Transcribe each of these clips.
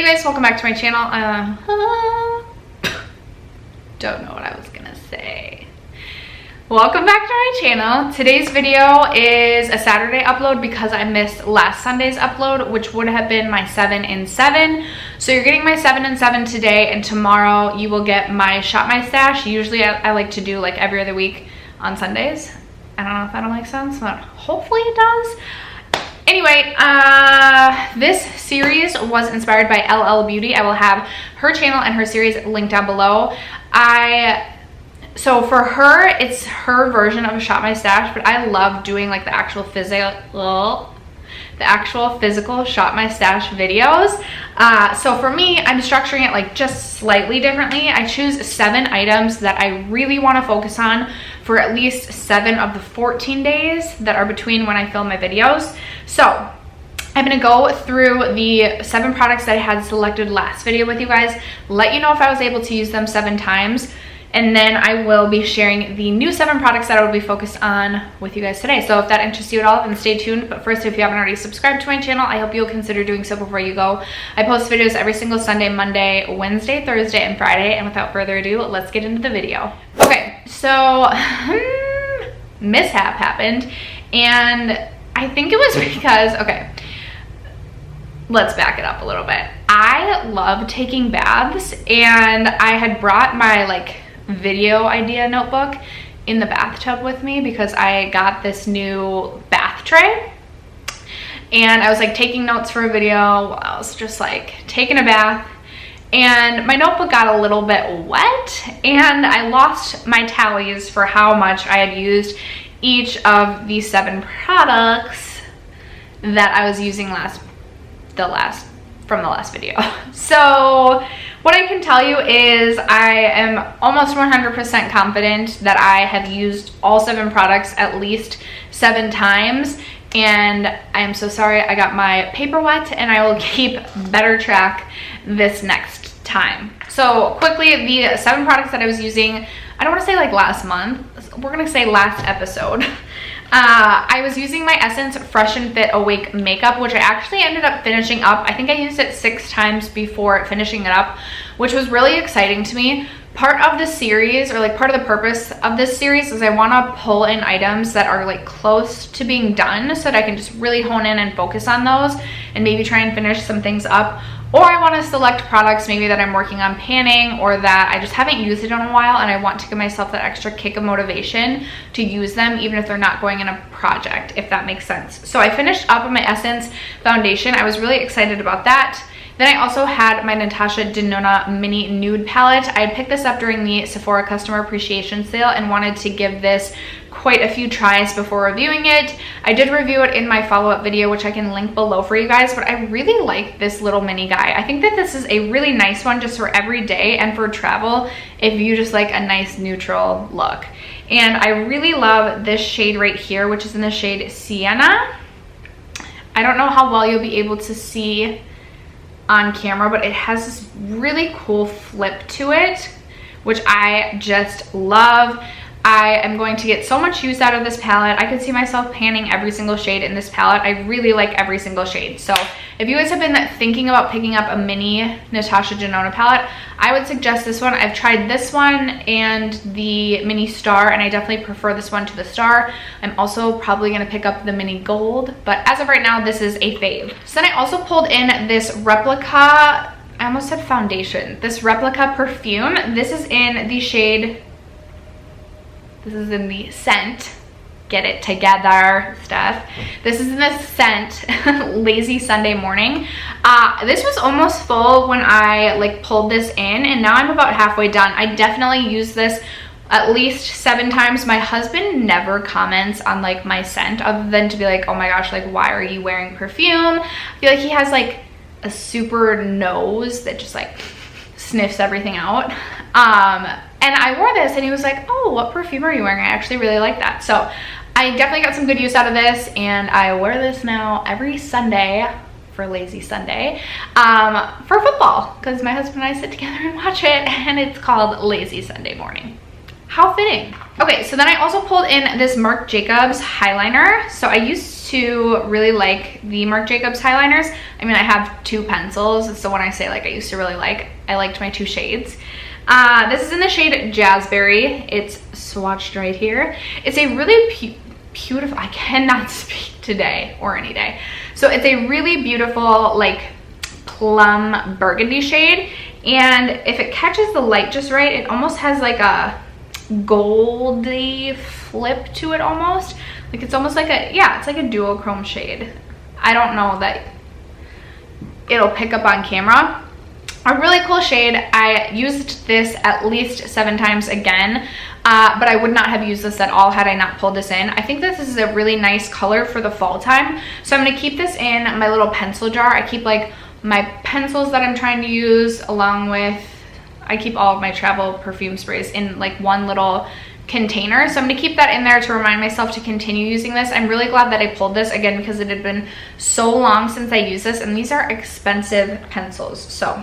Anyways, welcome back to my channel. Don't know what I was gonna say. Welcome back to my channel. Today's video is a Saturday upload because I missed last Sunday's upload, which would have been my 7 in 7. So you're getting my 7 in 7 today, and tomorrow you will get my Shop My Stash. Usually I like to do like every other week on Sundays. I don't know if that'll make sense, but hopefully it does. Anyway, this series was inspired by LL Beauty. I will have her channel and her series linked down below. So for her, it's her version of a Shop My Stash, but I love doing like the actual physical Shop My Stash videos. So for me, I'm structuring it like just slightly differently. I choose 7 items that I really want to focus on for at least 7 of the 14 days that are between when I film my videos. So I'm gonna go through the 7 products that I had selected last video with you guys, let you know if I was able to use them 7 times, and then I will be sharing the new 7 products that I will be focused on with you guys today. So if that interests you at all, then stay tuned. But first, if you haven't already subscribed to my channel, I hope you'll consider doing so before you go. I post videos every single Sunday, Monday, Wednesday, Thursday, and Friday. And without further ado, let's get into the video. Okay, so mishap happened, and I think it was because, okay, let's back it up a little bit. I love taking baths, and I had brought my like video idea notebook in the bathtub with me because I got this new bath tray, and I was like taking notes for a video while I was just like taking a bath, and my notebook got a little bit wet, and I lost my tallies for how much I had used each of these 7 products that I was using from the last video. So what I can tell you is I am almost 100% confident that I have used all 7 products at least 7 times, and I am so sorry I got my paper wet, and I will keep better track this next time. So quickly, the 7 products that I was using, I don't want to say like last month, we're gonna say last episode. I was using my Essence Fresh and Fit Awake makeup, which I actually ended up finishing up. I think I used it 6 times before finishing it up, which was really exciting to me. Part of the series, or like part of the purpose of this series, is I want to pull in items that are like close to being done so that I can just really hone in and focus on those and maybe try and finish some things up. Or I want to select products maybe that I'm working on panning, or that I just haven't used it in a while and I want to give myself that extra kick of motivation to use them even if they're not going in a project, if that makes sense. So I finished up with my Essence foundation. I was really excited about that. Then I also had my Natasha Denona Mini Nude Palette. I had picked this up during the Sephora Customer Appreciation Sale and wanted to give this quite a few tries before reviewing it. I did review it in my follow-up video, which I can link below for you guys, but I really like this little mini guy. I think that this is a really nice one just for every day and for travel if you just like a nice neutral look. And I really love this shade right here, which is in the shade Sienna. I don't know how well you'll be able to see on camera, but it has this really cool flip to it, which I just love. I am going to get so much use out of this palette. I could see myself panning every single shade in this palette. I really like every single shade. So if you guys have been thinking about picking up a mini Natasha Denona palette, I would suggest this one. I've tried this one and the mini star, and I definitely prefer this one to the star. I'm also probably gonna pick up the mini gold, but as of right now, this is a fave. So then I also pulled in this replica, I almost said foundation, this replica perfume. This is in the shade, this is in the scent, get it together, Steph. This is in the scent Lazy Sunday Morning. This was almost full when I like pulled this in, and now I'm about halfway done. I definitely use this at least 7 times. My husband never comments on like my scent other than to be like, oh my gosh, like why are you wearing perfume? I feel like he has like a super nose that just like sniffs everything out. And I wore this and he was like, oh, what perfume are you wearing? I actually really like that. So I definitely got some good use out of this, and I wear this now every Sunday for Lazy Sunday for football, because my husband and I sit together and watch it, and it's called Lazy Sunday Morning. How fitting. Okay, so then I also pulled in this Marc Jacobs highliner. So I used to really like the Marc Jacobs highliners. I mean, I have 2 pencils, so when I say like I used to really like, I liked my 2 shades. This is in the shade Jazzberry. It's swatched right here. It's a really beautiful, I cannot speak today or any day. So it's a really beautiful like plum burgundy shade, and if it catches the light just right, it almost has like a goldy flip to it almost. Like it's almost like a, yeah, it's like a duochrome shade. I don't know that it'll pick up on camera. A really cool shade. I used this at least 7 times again, but I would not have used this at all had I not pulled this in. I think this is a really nice color for the fall time. So I'm gonna keep this in my little pencil jar. I keep like my pencils that I'm trying to use, along with, I keep all of my travel perfume sprays in like one little container. So I'm gonna keep that in there to remind myself to continue using this. I'm really glad that I pulled this again because it had been so long since I used this, and these are expensive pencils. So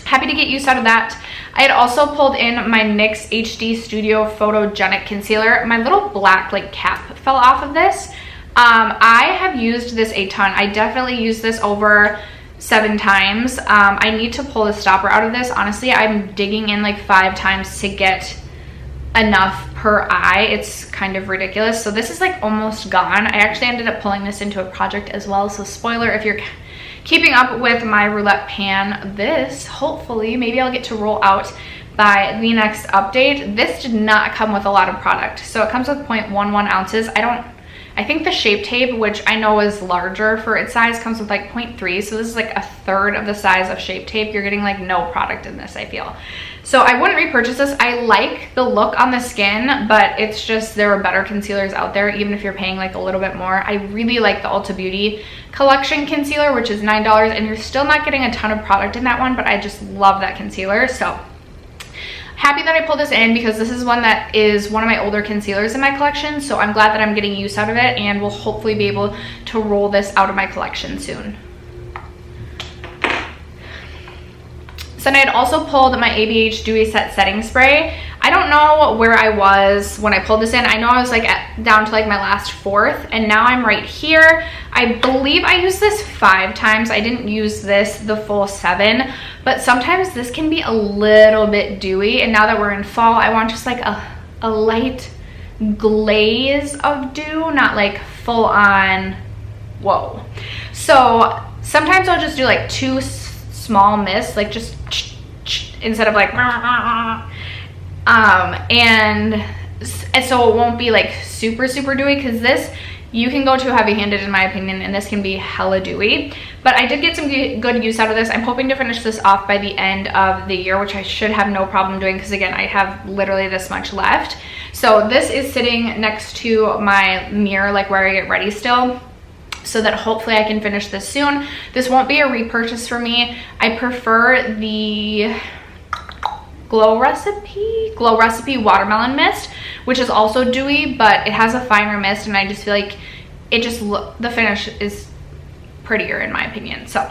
happy to get use out of that. I had also pulled in my NYX HD Studio Photogenic Concealer. My little black like cap fell off of this. I have used this a ton. I definitely used this over 7 times. I need to pull the stopper out of this. Honestly, I'm digging in like 5 times to get enough per eye. It's kind of ridiculous. So this is like almost gone. I actually ended up pulling this into a project as well. So spoiler, if you're keeping up with my roulette pan, this hopefully maybe I'll get to roll out by the next update. This did not come with a lot of product. So it comes with 0.11 ounces. I think the Shape Tape, which I know is larger for its size, comes with like 0.3. So this is like a third of the size of Shape Tape. You're getting like no product in this, I feel. So I wouldn't repurchase this. I like the look on the skin, but it's just, there are better concealers out there, even if you're paying like a little bit more. I really like the Ulta Beauty Collection concealer, which is $9, and you're still not getting a ton of product in that one, but I just love that concealer. So happy that I pulled this in because this is one that is one of my older concealers in my collection. So I'm glad that I'm getting use out of it, and will hopefully be able to roll this out of my collection soon. So then I had also pulled my ABH Dewy Set Setting Spray. I don't know where I was when I pulled this in. I know I was like down to like my last 4th, and now I'm right here. I believe I used this 5 times. I didn't use this the full 7, but sometimes this can be a little bit dewy, and now that we're in fall, I want just like a light glaze of dew, not like full on, whoa. So sometimes I'll just do like 2 small mists, like just instead of like and so it won't be like super dewy, because this, you can go too heavy-handed in my opinion, and this can be hella dewy. But I did get some good use out of this. I'm hoping to finish this off by the end of the year, which I should have no problem doing, because again, I have literally this much left. So this is sitting next to my mirror, like where I get ready still, so that hopefully I can finish this soon. This won't be a repurchase for me. I prefer the Glow Recipe Watermelon Mist, which is also dewy, but it has a finer mist, and I just feel like it just, the finish is prettier in my opinion. So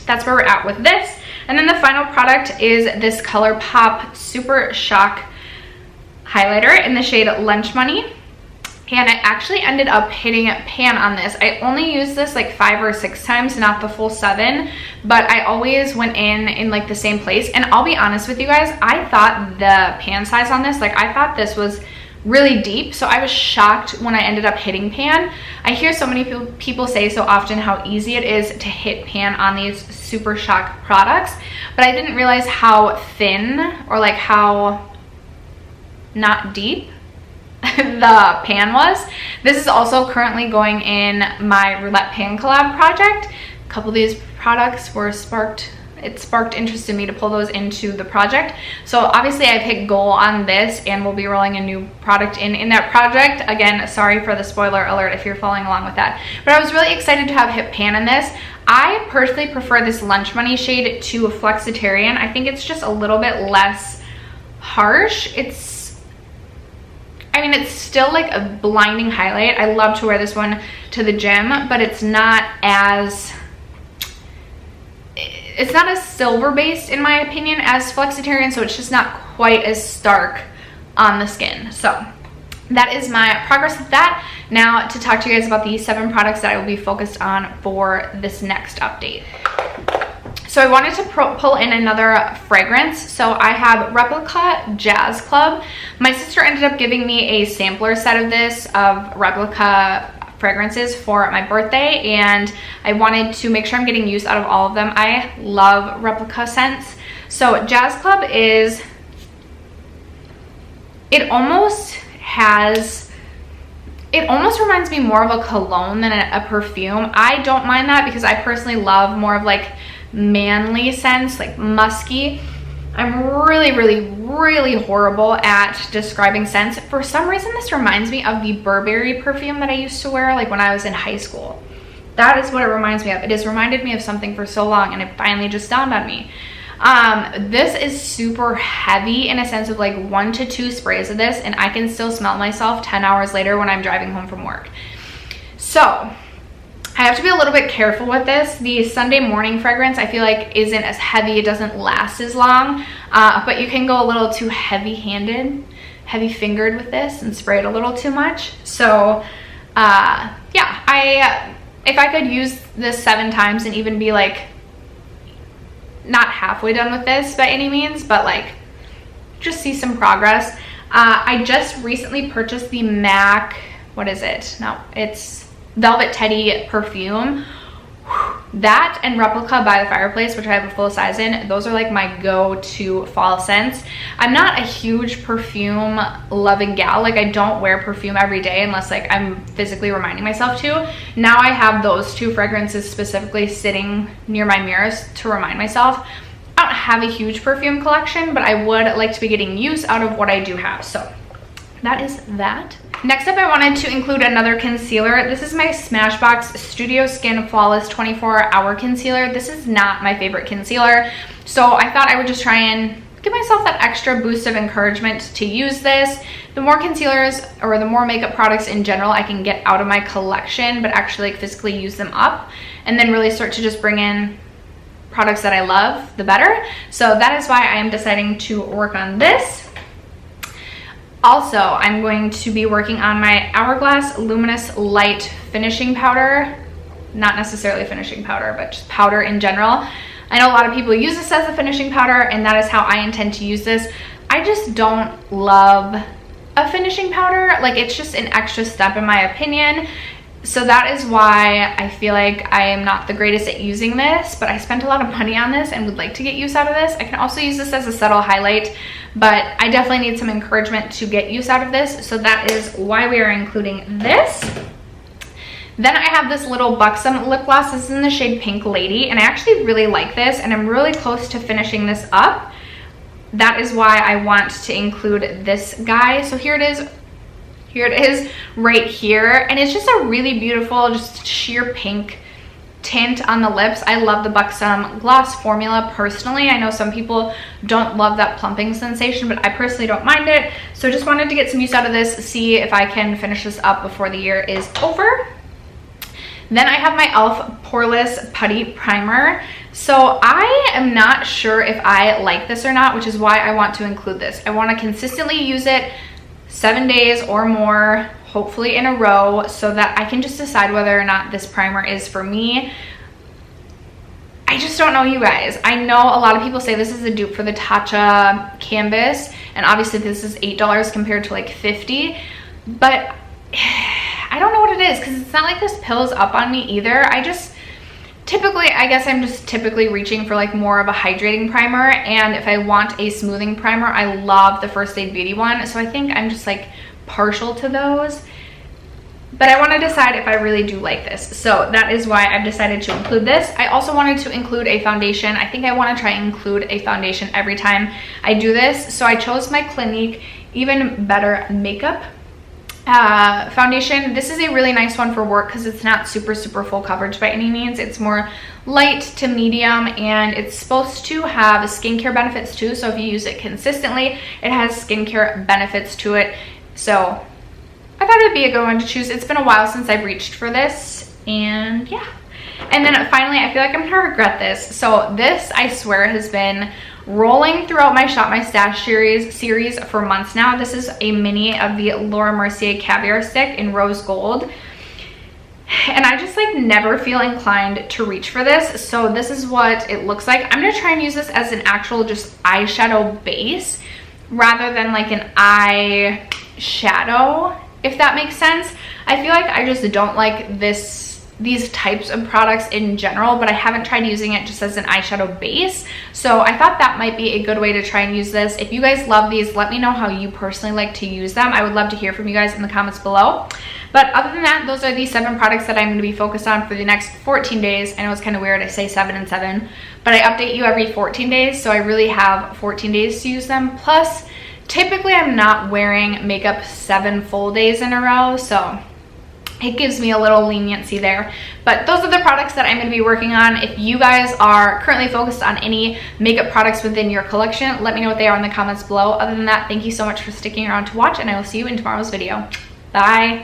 that's where we're at with this. And then the final product is this ColourPop Super Shock highlighter in the shade Lunch Money. And I actually ended up hitting pan on this. I only used this like 5 or 6 times, not the full 7, but I always went in like the same place. And I'll be honest with you guys, I thought the pan size on this, like I thought this was really deep, so I was shocked when I ended up hitting pan. I hear so many people say so often how easy it is to hit pan on these Super Shock products, but I didn't realize how thin, or like how not deep the pan was. This is also currently going in my Roulette Pan collab project. A couple of these products were sparked interest in me to pull those into the project. So obviously I've hit goal on this, and we'll be rolling a new product in that project. Again, sorry for the spoiler alert if you're following along with that. But I was really excited to have hit pan in this. I personally prefer this Lunch Money shade to Flexitarian. I think it's just a little bit less harsh. I mean, it's still like a blinding highlight. I love to wear this one to the gym, but it's not as silver based in my opinion as Flexitarian, so it's just not quite as stark on the skin. So that is my progress with that. Now to talk to you guys about the 7 products that I will be focused on for this next update. So I wanted to pull in another fragrance. So I have Replica Jazz Club. My sister ended up giving me a sampler set of this, of Replica fragrances for my birthday, and I wanted to make sure I'm getting use out of all of them. I love Replica scents. So Jazz Club is, it almost reminds me more of a cologne than a perfume. I don't mind that because I personally love more of like manly scents, like musky. I'm really horrible at describing scents. For some reason, this reminds me of the Burberry perfume that I used to wear like when I was in high school. That is what it reminds me of. It has reminded me of something for so long, and it finally just dawned on me. This is super heavy in a sense of like 1 to 2 sprays of this, and I can still smell myself 10 hours later when I'm driving home from work. So I have to be a little bit careful with this. The Sunday morning fragrance I feel like isn't as heavy. It doesn't last as long, but you can go a little too heavy-handed, heavy-fingered with this and spray it a little too much. So yeah, if I could use this 7 times and even be like not halfway done with this by any means, but like just see some progress. I just recently purchased the MAC, what is it? No, it's Velvet Teddy perfume. That and Replica by the Fireplace, which I have a full size in, those are like my go-to fall scents. I'm not a huge perfume loving gal. Like I don't wear perfume every day unless like I'm physically reminding myself to. Now I have those 2 fragrances specifically sitting near my mirrors to remind myself. I don't have a huge perfume collection, but I would like to be getting use out of what I do have. So that is that. Next up, I wanted to include another concealer. This is my Smashbox Studio Skin Flawless 24-Hour Concealer. This is not my favorite concealer, so I thought I would just try and give myself that extra boost of encouragement to use this. The more concealers or the more makeup products in general I can get out of my collection, but actually like physically use them up and then really start to just bring in products that I love, the better. So that is why I am deciding to work on this. Also, I'm going to be working on my Hourglass Luminous Light Finishing Powder. Not necessarily finishing powder, but just powder in general. I know a lot of people use this as a finishing powder, and that is how I intend to use this. I just don't love a finishing powder. Like, it's just an extra step in my opinion. So that is why I feel like I am not the greatest at using this, but I spent a lot of money on this and would like to get use out of this. I can also use this as a subtle highlight, but I definitely need some encouragement to get use out of this. So that is why we are including this. Then I have this little Buxom lip gloss. This is in the shade Pink Lady, and I actually really like this, and I'm really close to finishing this up. That is why I want to include this guy. So here it is. Here it is right here, and it's just a really beautiful, just sheer pink tint on the lips. I love the Buxom gloss formula personally. I know some people don't love that plumping sensation, but I personally don't mind it. So I just wanted to get some use out of this, see if I can finish this up before the year is over. Then I have my e.l.f. Poreless Putty Primer. So I am not sure if I like this or not, which is why I want to include this. I want to consistently use it 7 days or more, hopefully in a row, so that I can just decide whether or not this primer is for me. I just don't know, you guys. I know a lot of people say this is a dupe for the Tatcha Canvas, and obviously this is $8 compared to like $50, but I don't know what it is, because it's not like this pills up on me either. I guess I'm just typically reaching for like more of a hydrating primer, and if I want a smoothing primer, I love the First Aid Beauty one, so I think I'm just like partial to those. But I want to decide if I really do like this, so that is why I've decided to include this. I also wanted to include a foundation. I think I want to try and include a foundation every time I do this, so I chose my Clinique Even Better Makeup foundation. This is a really nice one for work because it's not super full coverage by any means. It's more light to medium, and it's supposed to have skincare benefits too. So if you use it consistently, it has skincare benefits to it. So I thought it'd be a good one to choose. It's been a while since I've reached for this, and yeah. And then finally, I feel like I'm gonna regret this. So this, I swear, has been rolling throughout my Shop My Stash series for months now. This is a mini of the Laura Mercier Caviar Stick in rose gold. And I just like never feel inclined to reach for this. So this is what it looks like. I'm gonna try and use this as an actual just eyeshadow base rather than like an eye shadow, if that makes sense. I feel like I just don't like these types of products in general, but I haven't tried using it just as an eyeshadow base. So I thought that might be a good way to try and use this. If you guys love these, let me know how you personally like to use them. I would love to hear from you guys in the comments below. But other than that, those are the 7 products that I'm going to be focused on for the next 14 days. I know it's kind of weird I say 7 and 7, but I update you every 14 days, so I really have 14 days to use them. Plus, typically I'm not wearing makeup 7 full days in a row, so it gives me a little leniency there. But those are the products that I'm going to be working on. If you guys are currently focused on any makeup products within your collection, let me know what they are in the comments below. Other than that, thank you so much for sticking around to watch, and I will see you in tomorrow's video. Bye.